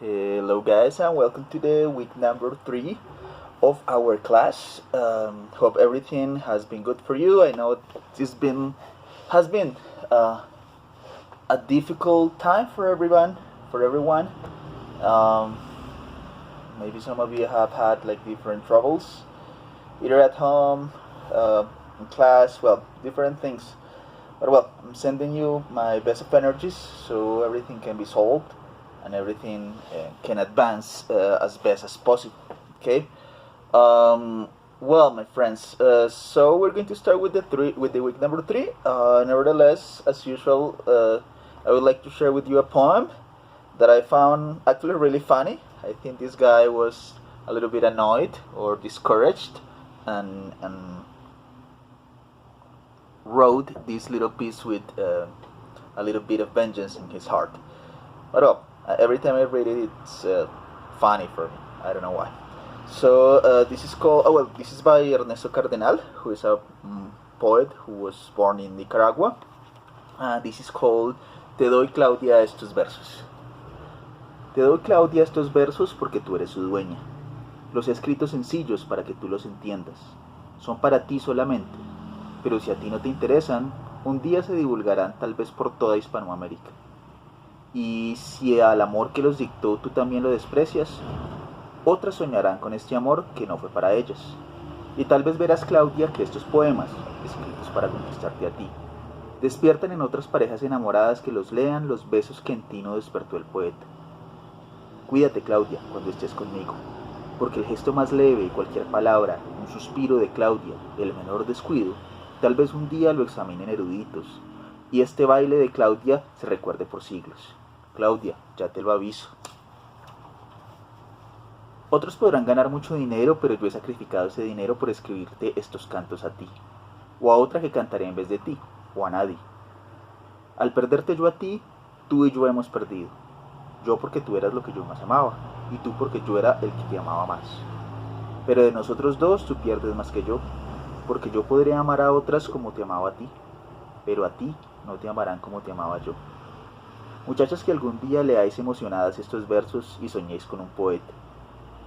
Hello guys and welcome to the week number 3 of our class. Hope everything has been good for you. I know this has been a difficult time for everyone. Um, Maybe some of you have had like different troubles, either at home, in class, well, different things. But well, I'm sending you my best of energies so everything can be solved and everything can advance as best as possible. Okay. Well, my friends. So we're going to start with the week number 3. Nevertheless, as usual, I would like to share with you a poem that I found actually really funny. I think this guy was a little bit annoyed or discouraged, and wrote this little piece with a little bit of vengeance in his heart. But every time I read it, it's funny for me. I don't know why. So this is called. Oh well, this is by Ernesto Cardenal, who is a poet who was born in Nicaragua. This is called Te doy, Claudia, estos versos. Te doy, Claudia, estos versos porque tú eres su dueña. Los he escrito sencillos para que tú los entiendas. Son para ti solamente, pero si a ti no te interesan, un día se divulgarán tal vez por toda Hispanoamérica. Y si al amor que los dictó tú también lo desprecias, otras soñarán con este amor que no fue para ellas. Y tal vez verás, Claudia, que estos poemas, escritos para conquistarte a ti, despiertan en otras parejas enamoradas que los lean los besos que en ti no despertó el poeta. Cuídate, Claudia, cuando estés conmigo, porque el gesto más leve y cualquier palabra, un suspiro de Claudia, el menor descuido, tal vez un día lo examinen eruditos, y este baile de Claudia se recuerde por siglos. Claudia, ya te lo aviso. Otros podrán ganar mucho dinero, pero yo he sacrificado ese dinero por escribirte estos cantos a ti, o a otra que cantaré en vez de ti, o a nadie. Al perderte yo a ti, tú y yo hemos perdido. Yo porque tú eras lo que yo más amaba, y tú porque yo era el que te amaba más. Pero de nosotros dos tú pierdes más que yo, porque yo podré amar a otras como te amaba a ti, pero a ti no te amarán como te amaba yo. Muchachas que algún día leáis emocionadas estos versos y soñéis con un poeta,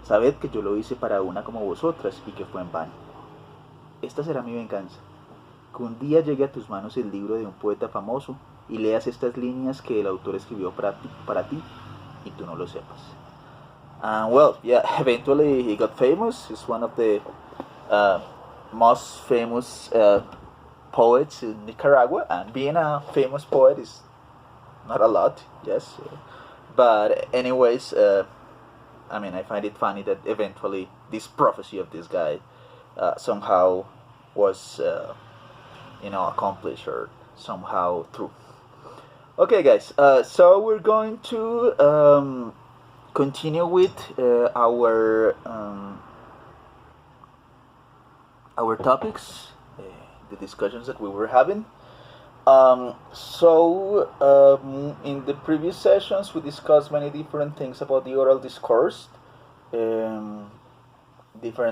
sabed que yo lo hice para una como vosotras y que fue en vano. Esta será mi venganza, que un día llegue a tus manos el libro de un poeta famoso y leas estas líneas que el autor escribió para ti y tú no lo sepas. And well, yeah, eventually he got famous. He's one of the most famous poets in Nicaragua, and being a famous poet is not a lot, yes. But anyways, I mean, I find it funny that eventually this prophecy of this guy somehow was, accomplished or somehow true. Okay, guys. So we're going to continue with our topics, the discussions that we were having. In the previous sessions, we discussed many different things about the oral discourse, different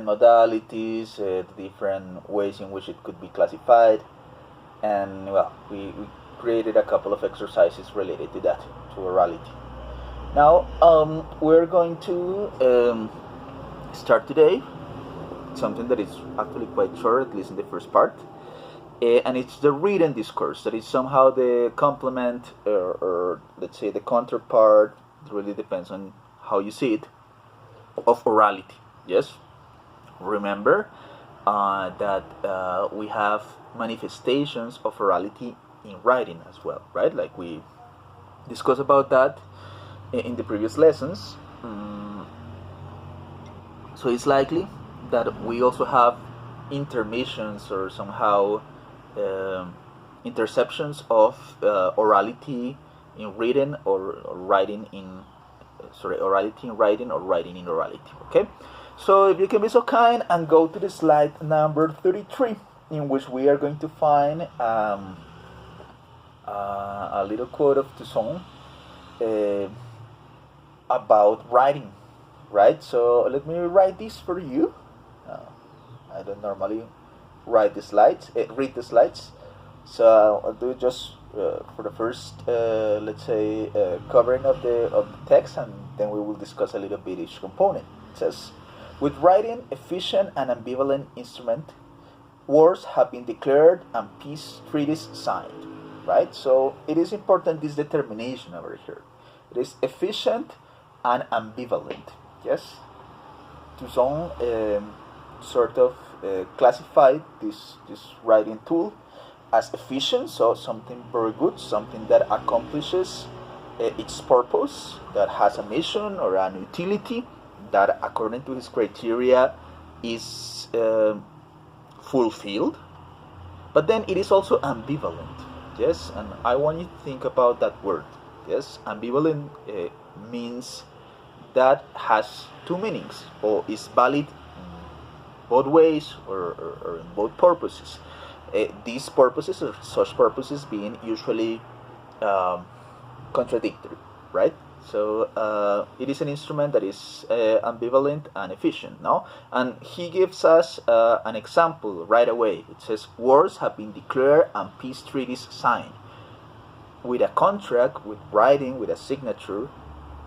modalities, different ways in which it could be classified, and well, we created a couple of exercises related to that, to orality. Now, we're going to start today something that is actually quite short, at least in the first part. And it's the written discourse that is somehow the complement or let's say the counterpart, it really depends on how you see it, of orality. Yes, remember that we have manifestations of orality in writing as well, right? Like we discussed about that in the previous lessons. So it's likely that we also have intermissions or somehow interceptions of orality in written or writing in orality in writing or writing in orality. Okay, so if you can be so kind and go to the slide number 33, in which we are going to find a little quote of Toussaint about writing, right? So let me write this for you. I don't normally read the slides, so I'll do just for the first, let's say, covering of the text, and then we will discuss a little bit each component. It says, with writing efficient and ambivalent instrument, wars have been declared and peace treaties signed. Right. So it is important this determination over here. It is efficient and ambivalent. Yes. To some sort of classify this writing tool as efficient, so something very good, something that accomplishes its purpose, that has a mission or an utility that, according to his criteria, is fulfilled. But then it is also ambivalent. Yes, and I want you to think about that word. Yes, ambivalent means that has two meanings, or is valid both ways, or in both purposes. These purposes, or such purposes, being usually contradictory, right? So it is an instrument that is ambivalent and efficient, no? And he gives us an example right away. It says, wars have been declared and peace treaties signed. With a contract, with writing, with a signature,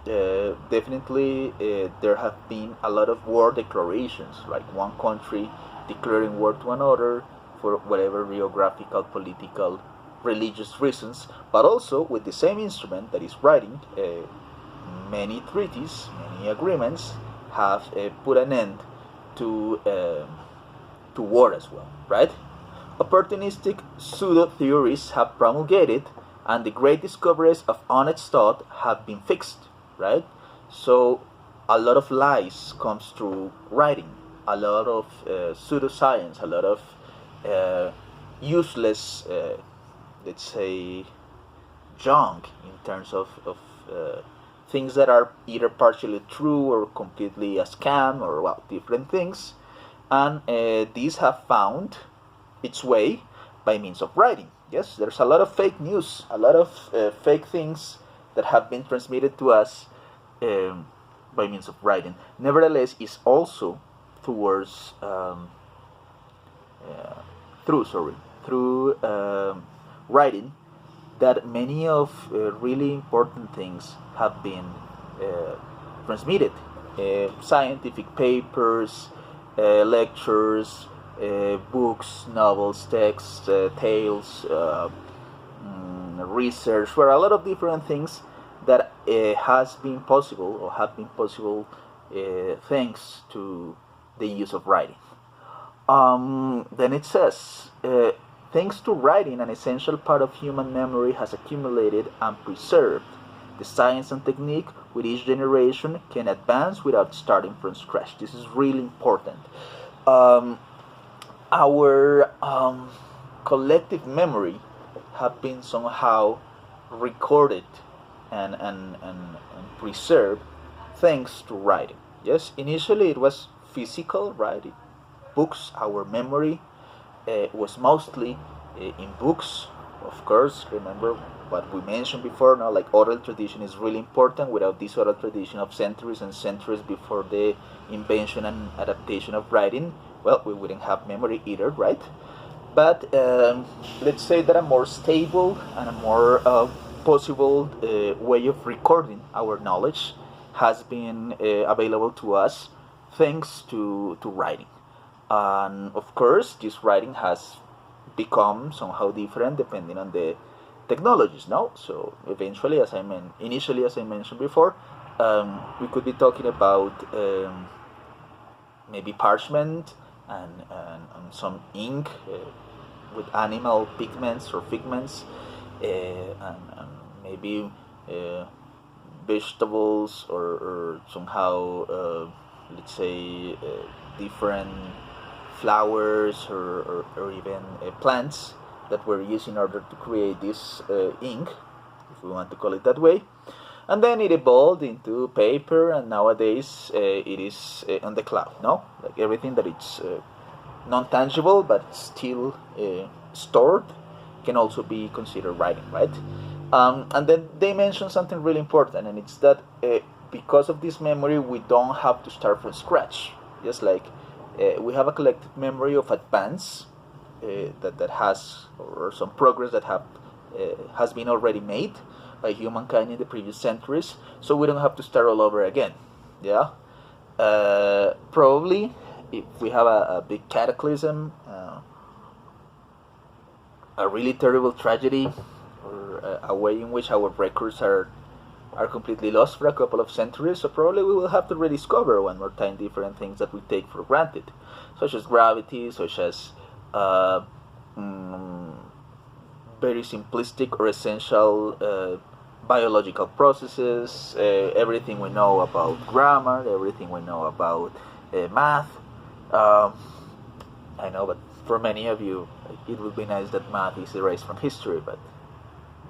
definitely there have been a lot of war declarations, like one country declaring war to another for whatever geographical, political, religious reasons, but also with the same instrument that is writing, many treaties, many agreements have put an end to war as well, right? Opportunistic pseudo-theories have promulgated, and the great discoveries of honest thought have been fixed, right? So a lot of lies comes through writing, a lot of pseudoscience, a lot of useless, let's say, junk in terms of things that are either partially true or completely a scam, or well, different things. And these have found its way by means of writing. Yes, there's a lot of fake news, a lot of fake things that have been transmitted to us by means of writing. Nevertheless, it's also towards through writing that many of really important things have been transmitted. Scientific papers, lectures, books, novels, texts, tales, research, for a lot of different things that has been possible, or have been possible thanks to the use of writing. Then it says, thanks to writing, an essential part of human memory has accumulated and preserved. The science and technique with each generation can advance without starting from scratch. This is really important. Our collective memory have been somehow recorded and preserved thanks to writing. Yes, initially it was physical, right? Books, our memory was mostly in books, of course. Remember what we mentioned before, now, like oral tradition is really important. Without this oral tradition of centuries and centuries before the invention and adaptation of writing, well, we wouldn't have memory either, right? But let's say that a more stable and a more possible way of recording our knowledge has been available to us thanks to writing. And of course, this writing has become somehow different depending on the technologies, no? So eventually, initially, as I mentioned before, we could be talking about maybe parchment and some ink with animal pigments or figments, and maybe vegetables, or somehow, let's say, different flowers, or even plants that were used in order to create this ink, if we want to call it that way. And then it evolved into paper, and nowadays it is on the cloud, no? Like everything that it's non-tangible but still stored can also be considered writing, right? And then they mention something really important, and it's that because of this memory, we don't have to start from scratch. Just like we have a collective memory of advance that has, or some progress that have has been already made by humankind in the previous centuries, so we don't have to start all over again. Yeah, probably if we have a big cataclysm, a really terrible tragedy, or a way in which our records are completely lost for a couple of centuries, so probably we will have to rediscover one more time different things that we take for granted, such as gravity, such as very simplistic or essential biological processes, everything we know about grammar, everything we know about math. I know, but for many of you, it would be nice that math is erased from history, but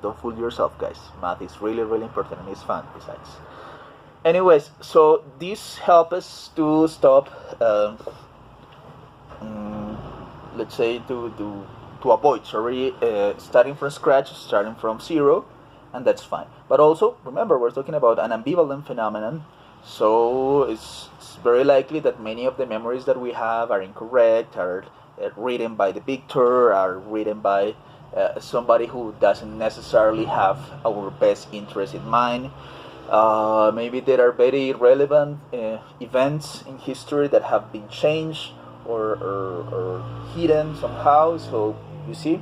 don't fool yourself, guys. Math is really, really important, and it's fun besides. Anyways, so this helps us to stop, let's say, to avoid, starting from scratch, starting from zero, and that's fine. But also, remember, we're talking about an ambivalent phenomenon, so it's very likely that many of the memories that we have are incorrect, are written by the victor, are written by somebody who doesn't necessarily have our best interest in mind. Maybe there are very relevant events in history that have been changed or hidden somehow. So you see,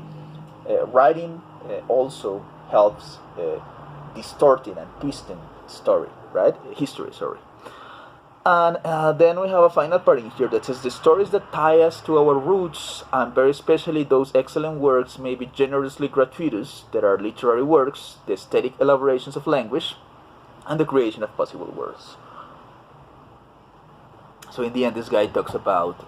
writing also helps distorting and twisting history. And then we have a final part in here that says the stories that tie us to our roots, and very especially those excellent works, may be generously gratuitous, that are literary works, the aesthetic elaborations of language, and the creation of possible words. So in the end, this guy talks about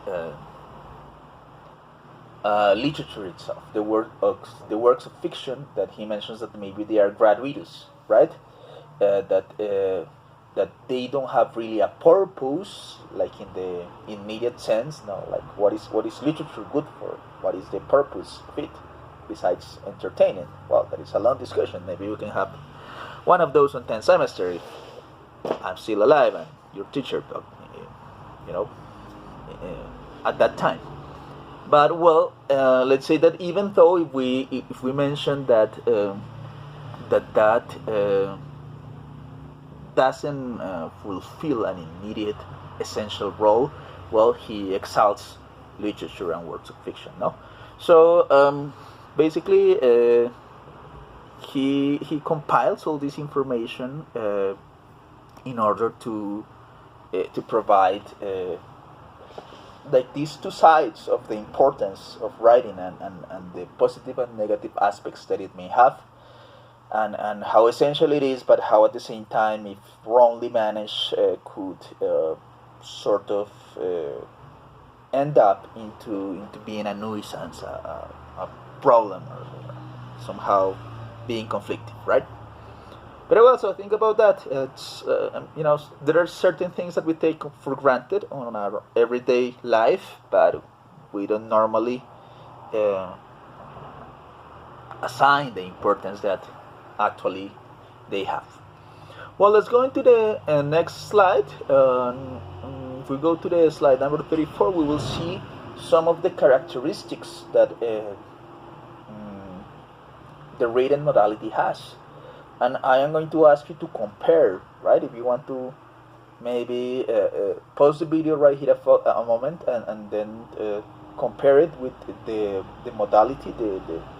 literature itself, the works of fiction, that he mentions that maybe they are gratuitous, right? That they don't have really a purpose, like in the immediate sense. No, like what is literature good for? What is the purpose of it besides entertaining? Well, that is a long discussion. Maybe we can have one of those on 10th semester if I'm still alive and your teacher, at that time. But well, let's say that even though if we mention that doesn't fulfill an immediate essential role, well, he exalts literature and works of fiction, no? So basically he compiles all this information in order to provide like these two sides of the importance of writing and the positive and negative aspects that it may have, and how essential it is, but how at the same time, if wrongly managed, could sort of end up into being a nuisance, a problem, or somehow being conflictive, right? But also think about that. It's there are certain things that we take for granted on our everyday life, but we don't normally assign the importance that actually they have. Well, let's go into the next slide. If we go to the slide number 34, we will see some of the characteristics that the written modality has. And I am going to ask you to compare, right? If you want to maybe pause the video right here a moment and then compare it with the modality,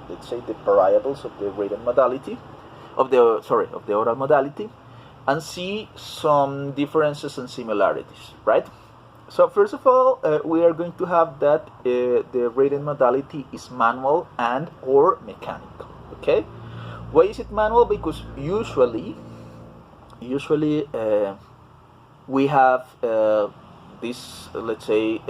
let's say the variables of the written modality, of the oral modality, and see some differences and similarities, right? So first of all, we are going to have that the written modality is manual and or mechanical, okay? Why is it manual? Because usually we have these, let's say,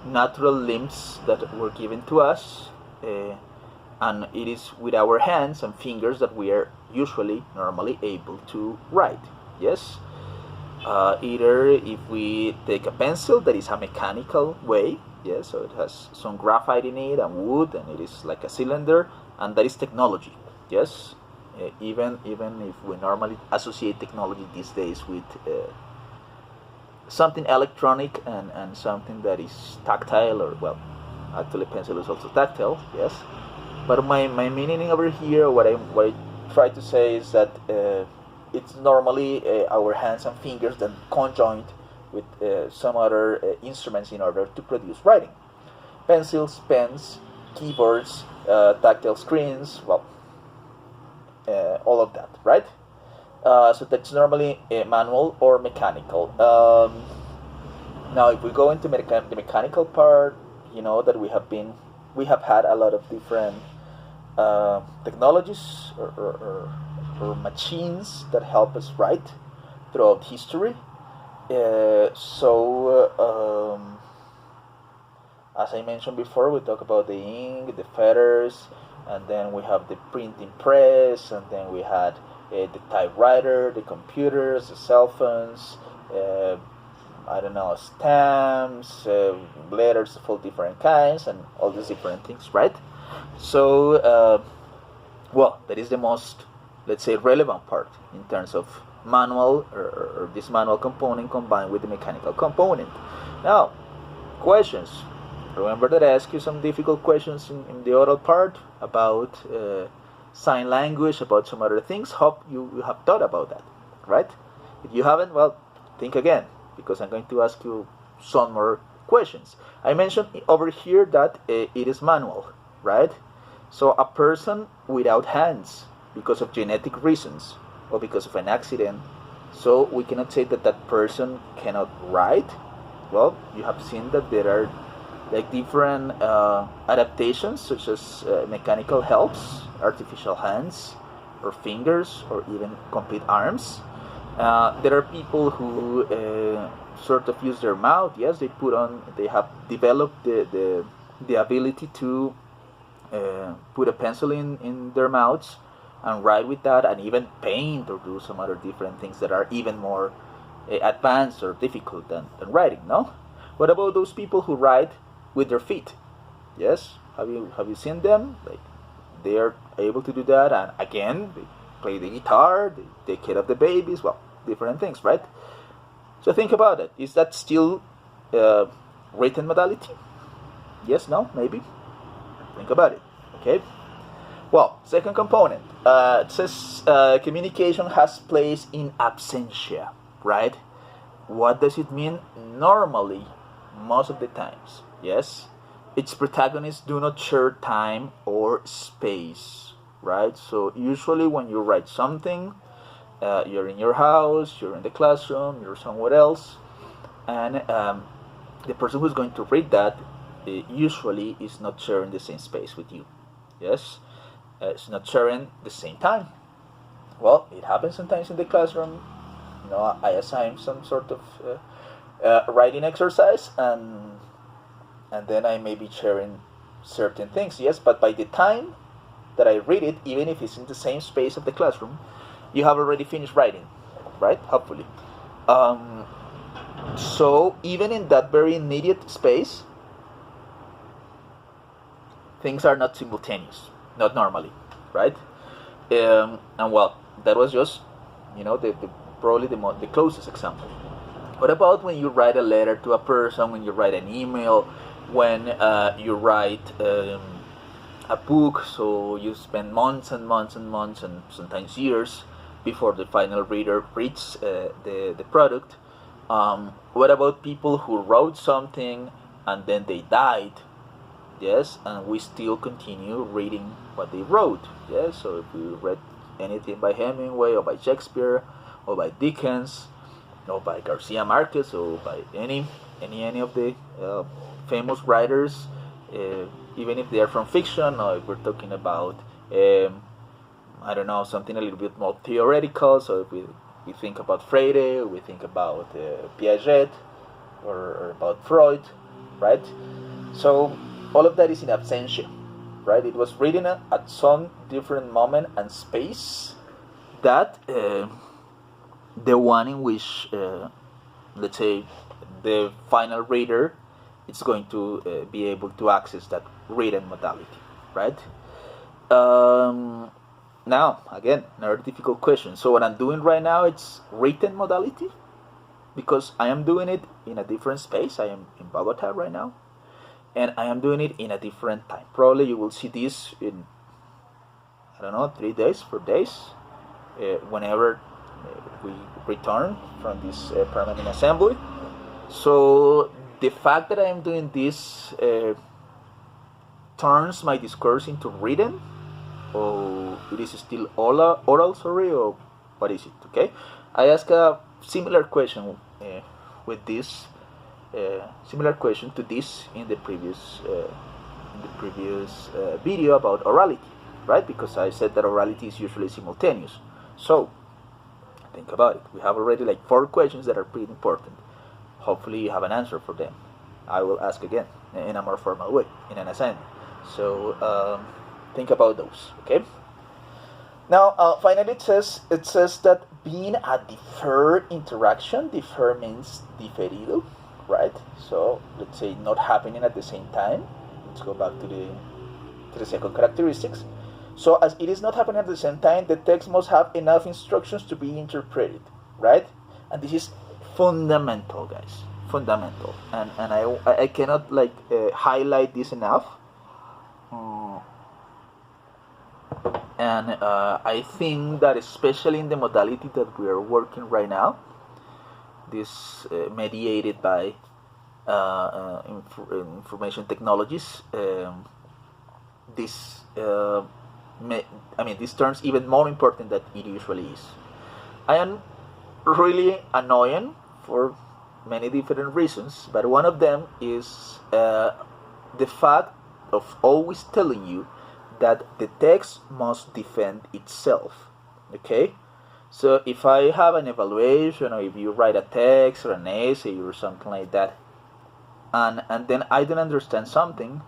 natural limbs that were given to us, and it is with our hands and fingers that we are normally able to write. Yes, either if we take a pencil, that is a mechanical way. Yes, so it has some graphite in it and wood, and it is like a cylinder, and that is technology. Yes, even if we normally associate technology these days with something electronic and something that is tactile, or well, actually pencil is also tactile. Yes, But my meaning over here, what I try to say is that it's normally our hands and fingers that conjoined with some other instruments in order to produce writing. Pencils, pens, keyboards, tactile screens, well, all of that, right? So that's normally manual or mechanical. Now, if we go into the mechanical part, you know that we have had a lot of different technologies or machines that help us write throughout history. As I mentioned before, we talk about the ink, the feathers, and then we have the printing press, and then we had the typewriter, the computers, the cell phones, I don't know, stamps, letters of all different kinds, and all these different things, right? So, well, that is the most, let's say, relevant part in terms of manual or this manual component combined with the mechanical component. Now, questions. Remember that I asked you some difficult questions in the oral part about sign language, about some other things. Hope you have thought about that, right? If you haven't, well, think again, because I'm going to ask you some more questions. I mentioned over here that it is manual, right? So a person without hands, because of genetic reasons or because of an accident, so we cannot say that that person cannot write. Well, you have seen that there are like different adaptations, such as mechanical helps, artificial hands or fingers, or even complete arms. There are people who sort of use their mouth. Yes, they have developed the ability to put a pencil in their mouths and write with that, and even paint or do some other different things that are even more advanced or difficult than writing. No, what about those people who write with their feet? Yes, have you seen them? Like, they are able to do that, and again, they play the guitar, they take care of the babies, well, different things, right? So think about it. Is that still written modality? Yes, no, maybe. Think about it. Okay. Well, second component. It says communication has place in absentia, right? What does it mean? Normally, most of the times, yes, its protagonists do not share time or space, right? So usually when you write something, you're in your house, you're in the classroom, you're somewhere else, and the person who's going to read that usually is not sharing the same space with you. Yes, it's not sharing the same time. Well, it happens sometimes in the classroom. You know, I assign some sort of writing exercise, and then I may be sharing certain things. Yes, but by the time that I read it, even if it's in the same space of the classroom, you have already finished writing, right? Hopefully. So even in that very immediate space, things are not simultaneous, not normally, right? And well, that was just, you know, probably the closest example. What about when you write a letter to a person, when you write an email, when you write a book, so you spend months and months and months and sometimes years before the final reader reads the product? What about people who wrote something and then they died? Yes, and we still continue reading what they wrote. Yes, so if we read anything by Hemingway or by Shakespeare or by Dickens or by Garcia Marquez or by any of the famous writers, even if they are from fiction, or if we're talking about I don't know, something a little bit more theoretical. So if we think about Freire, we think about Piaget, or about Freud, right? So all of that is in absentia, right? It was written at some different moment and space that the one in which, let's say, the final reader is going to be able to access that written modality, right? Now, again, another difficult question. So what I'm doing right now, it's written modality, because I am doing it in a different space. I am in Bogota right now, and I am doing it in a different time. Probably you will see this in I don't know, 3 days, 4 days, whenever we return from this permanent assembly. So the fact that I am doing this turns my discourse into written, or it is still oral, sorry, or what is it? Okay, I asked a similar question with this similar question to this in the previous video about orality, right? Because I said that orality is usually simultaneous. So think about it. We have already like 4 questions that are pretty important. Hopefully you have an answer for them. I will ask again in a more formal way in an assignment. So think about those. Okay. Now finally it says that being a deferred interaction. Defer means diferido, right? So let's say not happening at the same time. Let's go back to the second characteristics. So as it is not happening at the same time, the text must have enough instructions to be interpreted, right? And this is fundamental, guys. Fundamental. And I cannot like highlight this enough. And I think that especially in the modality that we are working right now, this mediated by information technologies, this turns even more important than it usually is. I am really annoying for many different reasons, but one of them is the fact of always telling you that the text must defend itself. Okay, so if I have an evaluation, or if you write a text or an essay or something like that, and then I don't understand something,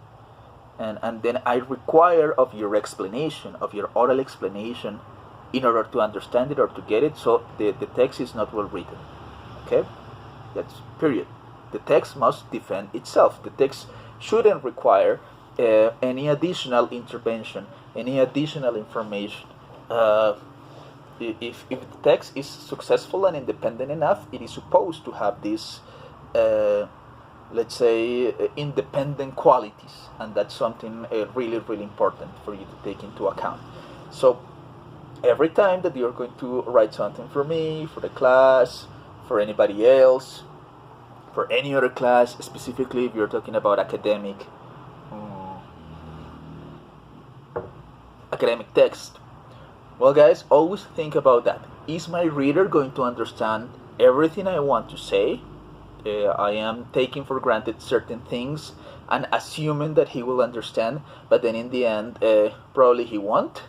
and then I require of your explanation, of your oral explanation, in order to understand it or to get it, so the text is not well written. Okay, that's period. The text must defend itself. The text shouldn't require any additional intervention, any additional information. If the text is successful and independent enough, it is supposed to have this, let's say, independent qualities, and that's something really, really important for you to take into account. So every time that you're going to write something for me, for the class, for anybody else, for any other class, specifically if you're talking about academic text, well guys, always think about that. Is my reader going to understand everything I want to say? I am taking for granted certain things and assuming that he will understand, but then in the end probably he won't.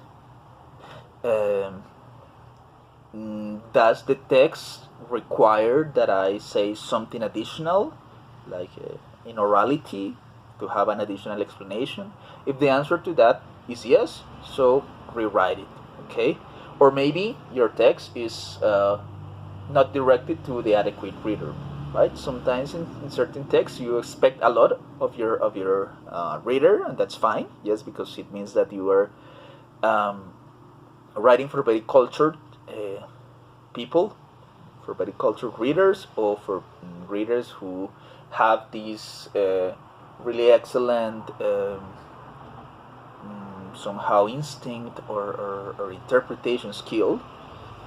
Does the text require that I say something additional, like in orality, to have an additional explanation? If the answer to that is yes, so rewrite it, okay? Or maybe your text is not directed to the adequate reader, right? Sometimes in certain texts you expect a lot of your reader, and that's fine, yes, because it means that you are writing for very cultured people, for very cultured readers, or for readers who have these really excellent somehow instinct or interpretation skill,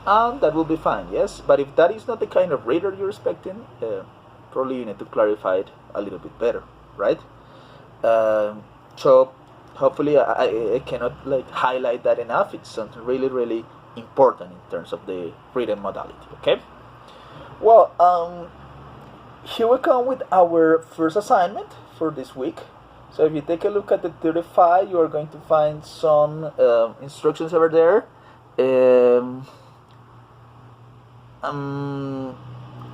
and that will be fine, yes. But if that is not the kind of reader you're expecting, probably you need to clarify it a little bit better, right? So hopefully I cannot like highlight that enough. It's something really, really important in terms of the written modality, okay? Well, here we come with our first assignment for this week. So if you take a look at the 35, you are going to find some instructions over there.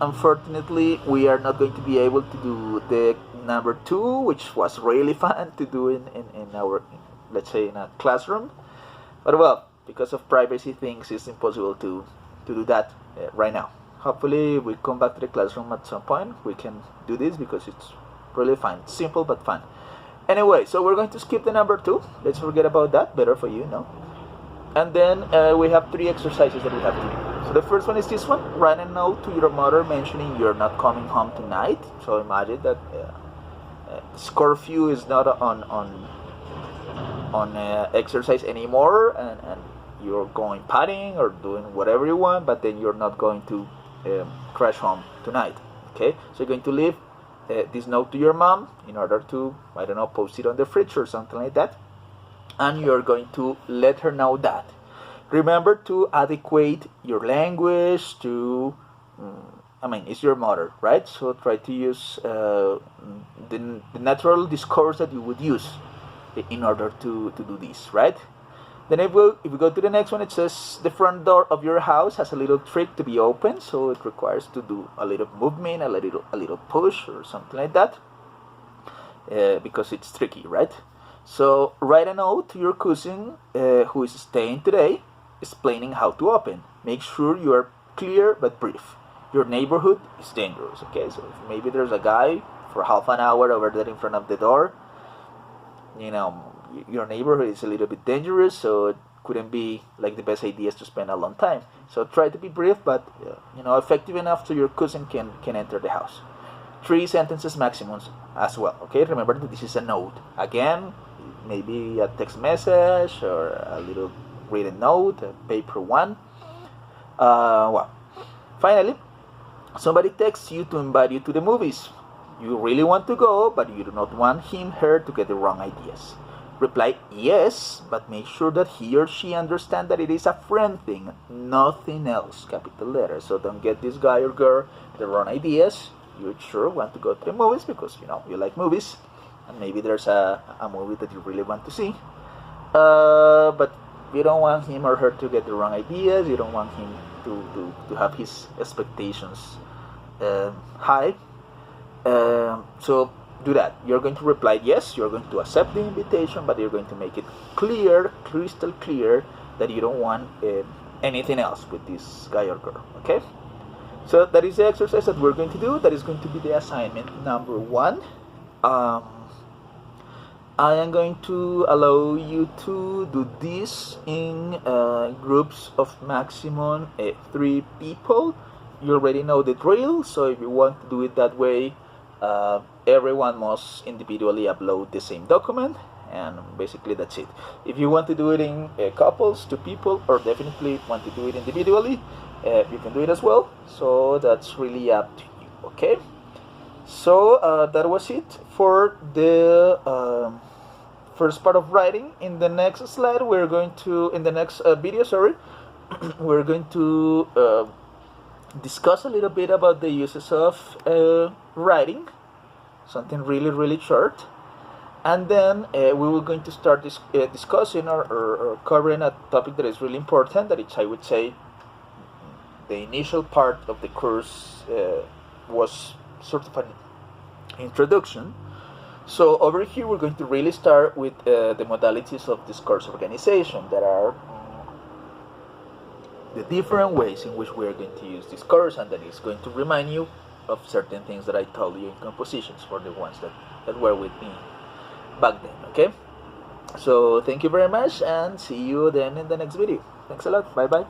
Unfortunately, we are not going to be able to do the number 2, which was really fun to do in our, let's say, in a classroom. But well, because of privacy things, it's impossible to do that right now. Hopefully, we come back to the classroom at some point. We can do this because it's really fun. It's simple but fun. Anyway, so we're going to skip the number 2. Let's forget about that. Better for you, no? And then we have 3 exercises that we have to do. So the first one is this one. Write a note to your mother mentioning you're not coming home tonight. So imagine that this curfew is not on on exercise anymore, and you're going partying or doing whatever you want, but then you're not going to crash home tonight. Okay, so you're going to leave this note to your mom in order to, I don't know, post it on the fridge or something like that, and you're going to let her know that. Remember to adequate your language to, I mean, it's your mother, right? So try to use the natural discourse that you would use in order to do this, right? Then if we go to the next one, it says the front door of your house has a little trick to be open, so it requires to do a little movement, a little push or something like that, because it's tricky, right? So write a note to your cousin who is staying today, explaining how to open. Make sure you are clear but brief. Your neighborhood is dangerous. Okay, so if maybe there's a guy for half an hour over there in front of the door, you know, your neighborhood is a little bit dangerous, so it couldn't be like the best ideas to spend a long time. So try to be brief, but effective enough so your cousin can enter the house. 3 sentences maximums as well. Okay, remember that this is a note. Again, maybe a text message or a little written note, a paper one. Well, finally, somebody texts you to invite you to the movies. You really want to go, but you do not want her to get the wrong ideas. Reply yes, but make sure that he or she understands that it is a friend thing, nothing else, capital letters. So don't get this guy or girl the wrong ideas. You sure want to go to the movies because you like movies, and maybe there's a movie that you really want to see. But you don't want him or her to get the wrong ideas. You don't want him to have his expectations high. So do that. You're going to reply yes, you're going to accept the invitation, but you're going to make it clear, crystal clear, that you don't want anything else with this guy or girl. Okay? So that is the exercise that we're going to do. That is going to be the assignment number 1. I am going to allow you to do this in groups of maximum 3 people. You already know the drill, so if you want to do it that way, everyone must individually upload the same document, and basically that's it. If you want to do it in couples, 2 people, or definitely want to do it individually, you can do it as well. So that's really up to you. Okay, so that was it for the first part of writing. In the next slide, we're going to, in the next video, sorry, we're going to discuss a little bit about the uses of writing, something really short, and then we were going to start discussing or covering a topic that is really important, that is, I would say, the initial part of the course was sort of an introduction. So over here we're going to really start with the modalities of discourse organization. There are the different ways in which we are going to use discourse, and that is going to remind you of certain things that I told you in compositions for the ones that were with me back then. Okay, so thank you very much, and see you then in the next video. Thanks a lot. Bye bye.